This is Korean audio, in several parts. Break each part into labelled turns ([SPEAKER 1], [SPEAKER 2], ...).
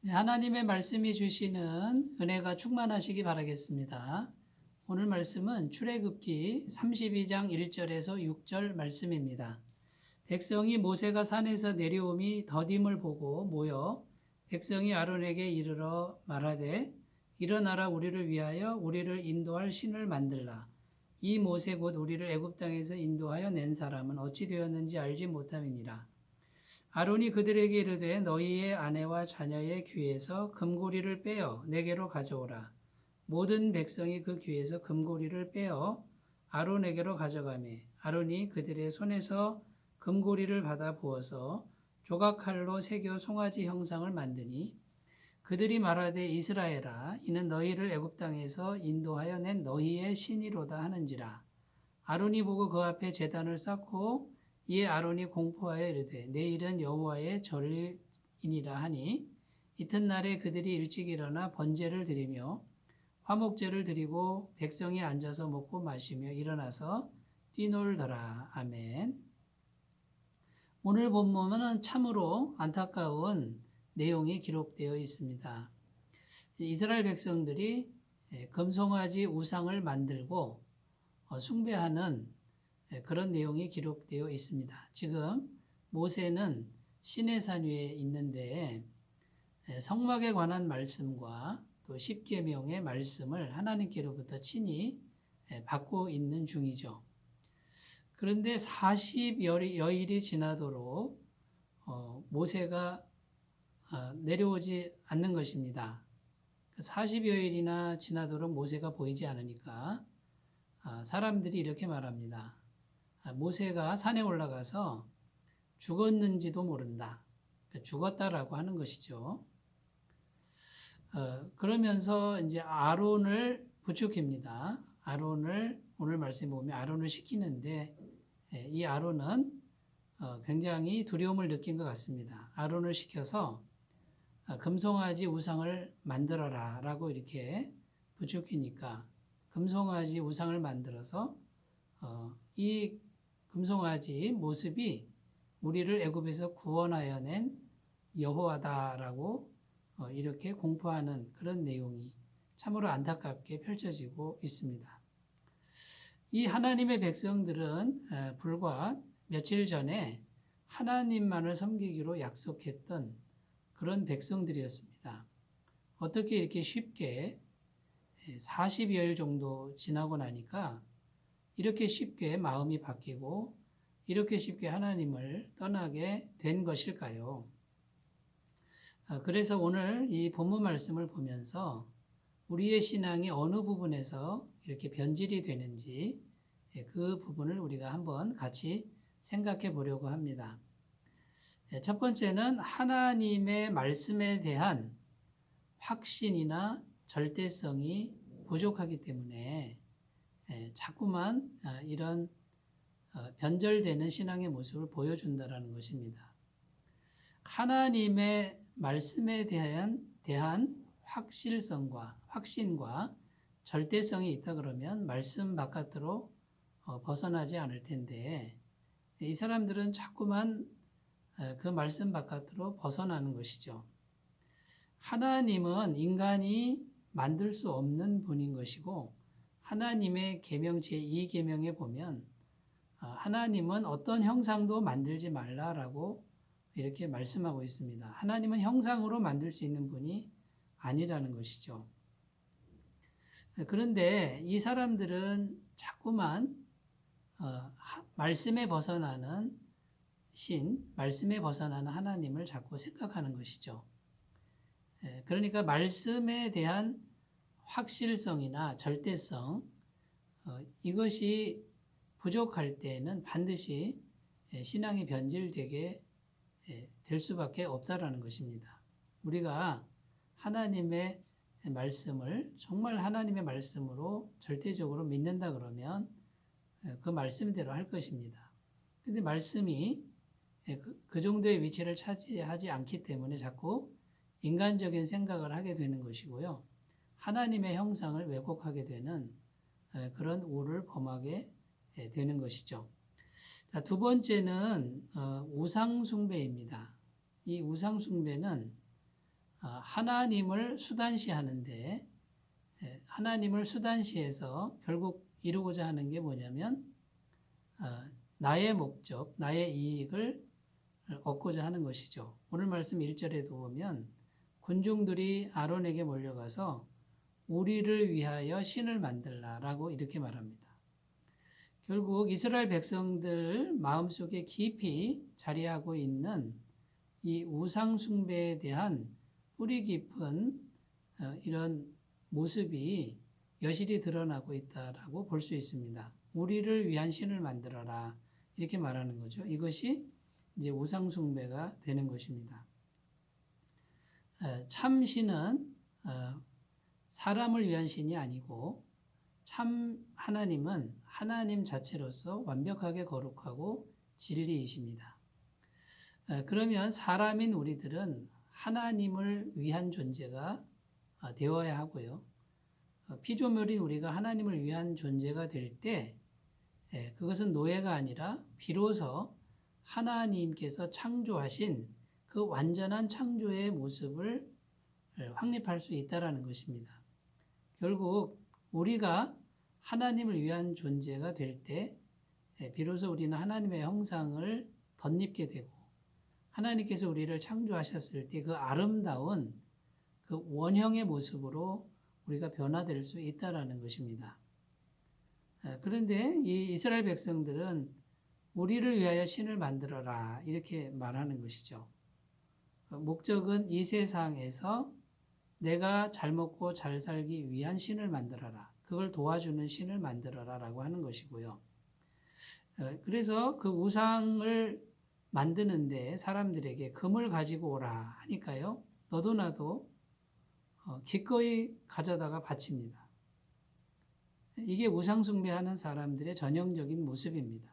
[SPEAKER 1] 네, 하나님의 말씀이 주시는 은혜가 충만하시기 바라겠습니다. 오늘 말씀은 출애굽기 32장 1절에서 6절 말씀입니다. 백성이 모세가 산에서 내려옴이 더딤을 보고 모여 백성이 아론에게 이르러 말하되 일어나라 우리를 위하여 우리를 인도할 신을 만들라. 이 모세 곧 우리를 애굽 땅에서 인도하여 낸 사람은 어찌 되었는지 알지 못함이니라. 아론이 그들에게 이르되 너희의 아내와 자녀의 귀에서 금고리를 빼어 내게로 가져오라. 모든 백성이 그 귀에서 금고리를 빼어 아론에게로 가져가매 아론이 그들의 손에서 금고리를 받아 부어서 조각칼로 새겨 송아지 형상을 만드니 그들이 말하되 이스라엘아 이는 너희를 애굽 땅에서 인도하여 낸 너희의 신이로다 하는지라. 아론이 보고 그 앞에 제단을 쌓고 이에 아론이 공포하여 이르되 내일은 여호와의 절일이니라 하니 이튿날에 그들이 일찍 일어나 번제를 드리며 화목제를 드리고 백성이 앉아서 먹고 마시며 일어나서 뛰놀더라. 아멘. 오늘 본문은 참으로 안타까운 내용이 기록되어 있습니다. 이스라엘 백성들이 금송아지 우상을 만들고 숭배하는 그런 내용이 기록되어 있습니다. 지금 모세는 시내산 위에 있는데 성막에 관한 말씀과 또 십계명의 말씀을 하나님께로부터 친히 받고 있는 중이죠. 그런데 40여일이 지나도록 모세가 내려오지 않는 것입니다. 40여일이나 지나도록 모세가 보이지 않으니까 사람들이 이렇게 말합니다. 모세가 산에 올라가서 죽었는지도 모른다. 죽었다라고 하는 것이죠. 그러면서 이제 아론을 부축합니다. 아론을 오늘 말씀에 보면 아론을 시키는데 이 아론은 굉장히 두려움을 느낀 것 같습니다. 아론을 시켜서 금송아지 우상을 만들어라 라고 이렇게 부축하니까 금송아지 우상을 만들어서 이 금송아지 모습이 우리를 애굽에서 구원하여 낸 여호와다라고 이렇게 공포하는 그런 내용이 참으로 안타깝게 펼쳐지고 있습니다. 이 하나님의 백성들은 불과 며칠 전에 하나님만을 섬기기로 약속했던 그런 백성들이었습니다. 어떻게 이렇게 쉽게 40여일 정도 지나고 나니까 이렇게 쉽게 마음이 바뀌고 이렇게 쉽게 하나님을 떠나게 된 것일까요? 그래서 오늘 이 본문 말씀을 보면서 우리의 신앙이 어느 부분에서 이렇게 변질이 되는지 그 부분을 우리가 한번 같이 생각해 보려고 합니다. 첫 번째는 하나님의 말씀에 대한 확신이나 절대성이 부족하기 때문에 자꾸만 이런 변절되는 신앙의 모습을 보여준다는 것입니다. 하나님의 말씀에 대한 확신과 절대성이 있다 그러면 말씀 바깥으로 벗어나지 않을 텐데 이 사람들은 자꾸만 그 말씀 바깥으로 벗어나는 것이죠. 하나님은 인간이 만들 수 없는 분인 것이고 하나님의 계명 제2계명에 보면 하나님은 어떤 형상도 만들지 말라라고 이렇게 말씀하고 있습니다. 하나님은 형상으로 만들 수 있는 분이 아니라는 것이죠. 그런데 이 사람들은 자꾸만 말씀에 벗어나는 말씀에 벗어나는 하나님을 자꾸 생각하는 것이죠. 그러니까 말씀에 대한 확실성이나 절대성 이것이 부족할 때는 반드시 신앙이 변질되게 될 수밖에 없다라는 것입니다. 우리가 하나님의 말씀을 정말 하나님의 말씀으로 절대적으로 믿는다 그러면 그 말씀대로 할 것입니다. 근데 말씀이 그 정도의 위치를 차지하지 않기 때문에 자꾸 인간적인 생각을 하게 되는 것이고요. 하나님의 형상을 왜곡하게 되는 그런 우를 범하게 되는 것이죠. 두 번째는 우상숭배입니다. 이 우상숭배는 하나님을 수단시하는데 하나님을 수단시해서 결국 이루고자 하는 게 뭐냐면 나의 목적, 나의 이익을 얻고자 하는 것이죠. 오늘 말씀 1절에도 보면 군중들이 아론에게 몰려가서 우리를 위하여 신을 만들라라고 이렇게 말합니다. 결국 이스라엘 백성들 마음속에 깊이 자리하고 있는 이 우상 숭배에 대한 뿌리 깊은 이런 모습이 여실히 드러나고 있다라고 볼 수 있습니다. 우리를 위한 신을 만들어라 이렇게 말하는 거죠. 이것이 이제 우상 숭배가 되는 것입니다. 참 신은 사람을 위한 신이 아니고 참 하나님은 하나님 자체로서 완벽하게 거룩하고 진리이십니다. 그러면 사람인 우리들은 하나님을 위한 존재가 되어야 하고요. 피조물인 우리가 하나님을 위한 존재가 될 때 그것은 노예가 아니라 비로소 하나님께서 창조하신 그 완전한 창조의 모습을 확립할 수 있다는 것입니다. 결국 우리가 하나님을 위한 존재가 될 때 비로소 우리는 하나님의 형상을 덧입게 되고 하나님께서 우리를 창조하셨을 때 그 아름다운 그 원형의 모습으로 우리가 변화될 수 있다는 것입니다. 그런데 이 이스라엘 백성들은 우리를 위하여 신을 만들어라 이렇게 말하는 것이죠. 목적은 이 세상에서 내가 잘 먹고 잘 살기 위한 신을 만들어라. 그걸 도와주는 신을 만들어라 라고 하는 것이고요. 그래서 그 우상을 만드는데 사람들에게 금을 가지고 오라 하니까요. 너도 나도 기꺼이 가져다가 바칩니다. 이게 우상 숭배하는 사람들의 전형적인 모습입니다.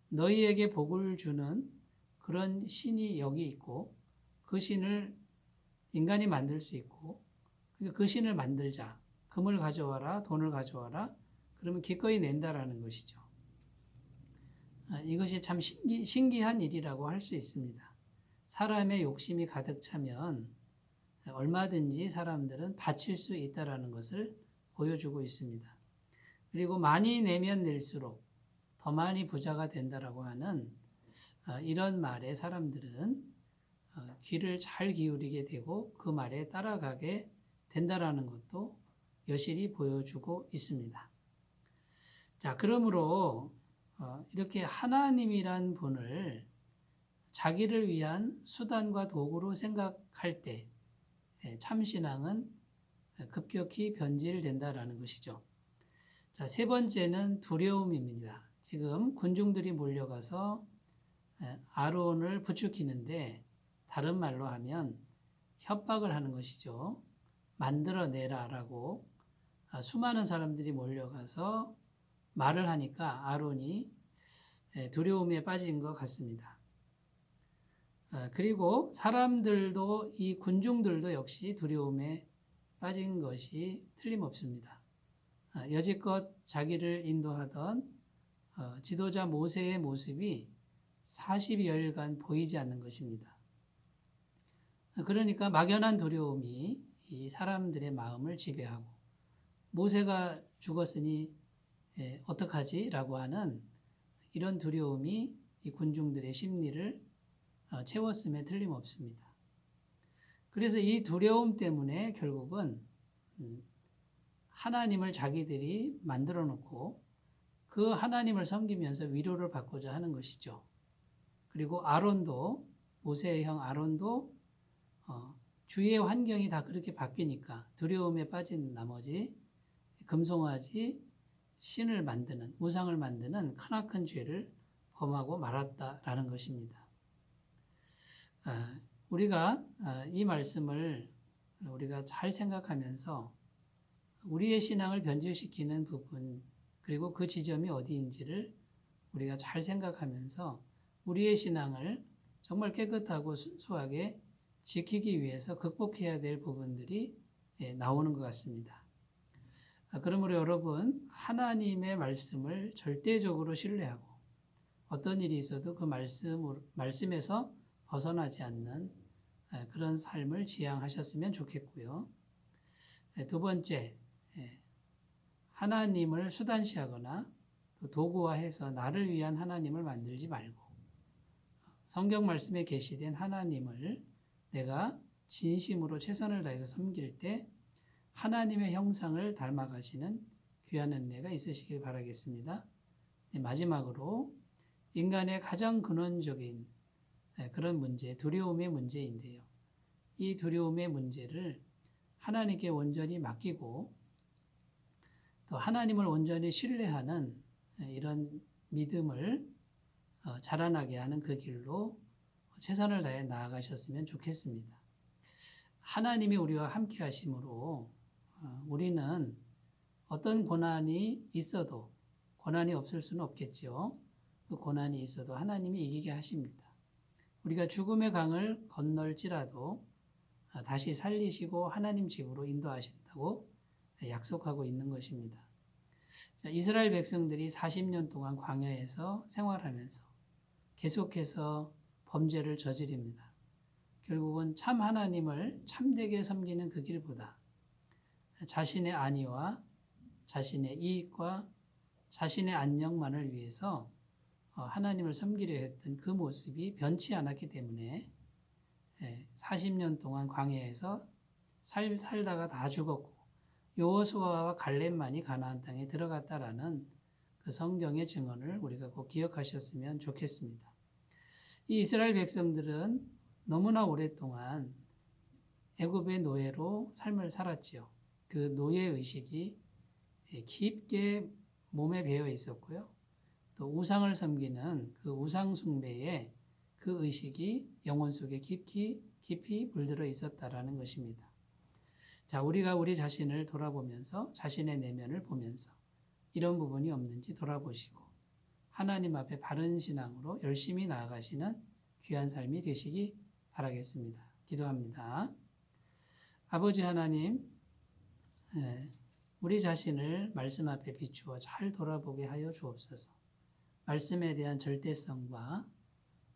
[SPEAKER 1] 너희에게 복을 주는 그런 신이 여기 있고 그 신을 인간이 만들 수 있고 그 신을 만들자. 금을 가져와라, 돈을 가져와라. 그러면 기꺼이 낸다라는 것이죠. 이것이 참 신기한 일이라고 할 수 있습니다. 사람의 욕심이 가득 차면 얼마든지 사람들은 바칠 수 있다라는 것을 보여주고 있습니다. 그리고 많이 내면 낼수록 더 많이 부자가 된다라고 하는 이런 말에 사람들은 귀를 잘 기울이게 되고 그 말에 따라가게 된다라는 것도 여실히 보여주고 있습니다. 자, 그러므로 이렇게 하나님이란 분을 자기를 위한 수단과 도구로 생각할 때 참신앙은 급격히 변질된다라는 것이죠. 자, 세 번째는 두려움입니다. 지금 군중들이 몰려가서 아론을 부추기는데 다른 말로 하면 협박을 하는 것이죠. 만들어내라라고 수많은 사람들이 몰려가서 말을 하니까 아론이 두려움에 빠진 것 같습니다. 그리고 사람들도 이 군중들도 역시 두려움에 빠진 것이 틀림없습니다. 여지껏 자기를 인도하던 지도자 모세의 모습이 40여일간 보이지 않는 것입니다. 그러니까 막연한 두려움이 이 사람들의 마음을 지배하고 모세가 죽었으니 어떡하지? 라고 하는 이런 두려움이 이 군중들의 심리를 채웠음에 틀림없습니다. 그래서 이 두려움 때문에 결국은 하나님을 자기들이 만들어 놓고 그 하나님을 섬기면서 위로를 받고자 하는 것이죠. 그리고 아론도 모세의 형 아론도 주위의 환경이 다 그렇게 바뀌니까 두려움에 빠진 나머지 금송아지 신을 만드는 우상을 만드는 크나큰 죄를 범하고 말았다라는 것입니다. 우리가 이 말씀을 우리가 잘 생각하면서 우리의 신앙을 변질시키는 부분 그리고 그 지점이 어디인지를 우리가 잘 생각하면서 우리의 신앙을 정말 깨끗하고 순수하게 지키기 위해서 극복해야 될 부분들이 나오는 것 같습니다. 그러므로 여러분 하나님의 말씀을 절대적으로 신뢰하고 어떤 일이 있어도 그 말씀에서 벗어나지 않는 그런 삶을 지향하셨으면 좋겠고요. 두 번째, 하나님을 수단시하거나 도구화해서 나를 위한 하나님을 만들지 말고 성경 말씀에 계시된 하나님을 내가 진심으로 최선을 다해서 섬길 때 하나님의 형상을 닮아가시는 귀한 은혜가 있으시길 바라겠습니다. 마지막으로 인간의 가장 근원적인 그런 문제, 두려움의 문제인데요. 이 두려움의 문제를 하나님께 온전히 맡기고 또 하나님을 온전히 신뢰하는 이런 믿음을 자라나게 하는 그 길로 최선을 다해 나아가셨으면 좋겠습니다. 하나님이 우리와 함께 하심으로 우리는 어떤 고난이 있어도 고난이 없을 수는 없겠죠. 그 고난이 있어도 하나님이 이기게 하십니다. 우리가 죽음의 강을 건널지라도 다시 살리시고 하나님 집으로 인도하신다고 약속하고 있는 것입니다. 이스라엘 백성들이 40년 동안 광야에서 생활하면서 계속해서 범죄를 저지릅니다. 결국은 참 하나님을 참되게 섬기는 그 길보다 자신의 안위와 자신의 이익과 자신의 안녕만을 위해서 하나님을 섬기려 했던 그 모습이 변치 않았기 때문에 40년 동안 광야에서 살다가 다 죽었고 여호수아와 갈렙만이 가나안 땅에 들어갔다라는 그 성경의 증언을 우리가 꼭 기억하셨으면 좋겠습니다. 이 이스라엘 백성들은 너무나 오랫동안 애굽의 노예로 삶을 살았지요. 그 노예 의식이 깊게 몸에 배어 있었고요. 또 우상을 섬기는 그 우상 숭배의 그 의식이 영혼 속에 깊이 물들어 있었다라는 것입니다. 자, 우리가 우리 자신을 돌아보면서 자신의 내면을 보면서 이런 부분이 없는지 돌아보시고 하나님 앞에 바른 신앙으로 열심히 나아가시는 귀한 삶이 되시기 바라겠습니다. 기도합니다. 아버지 하나님, 우리 자신을 말씀 앞에 비추어 잘 돌아보게 하여 주옵소서. 말씀에 대한 절대성과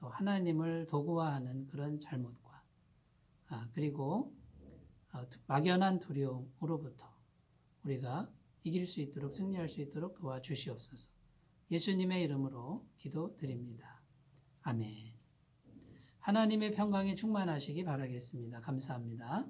[SPEAKER 1] 또 하나님을 도구화하는 그런 잘못과 그리고 막연한 두려움으로부터 우리가 이길 수 있도록 승리할 수 있도록 도와주시옵소서. 예수님의 이름으로 기도드립니다. 아멘. 하나님의 평강에 충만하시기 바라겠습니다. 감사합니다.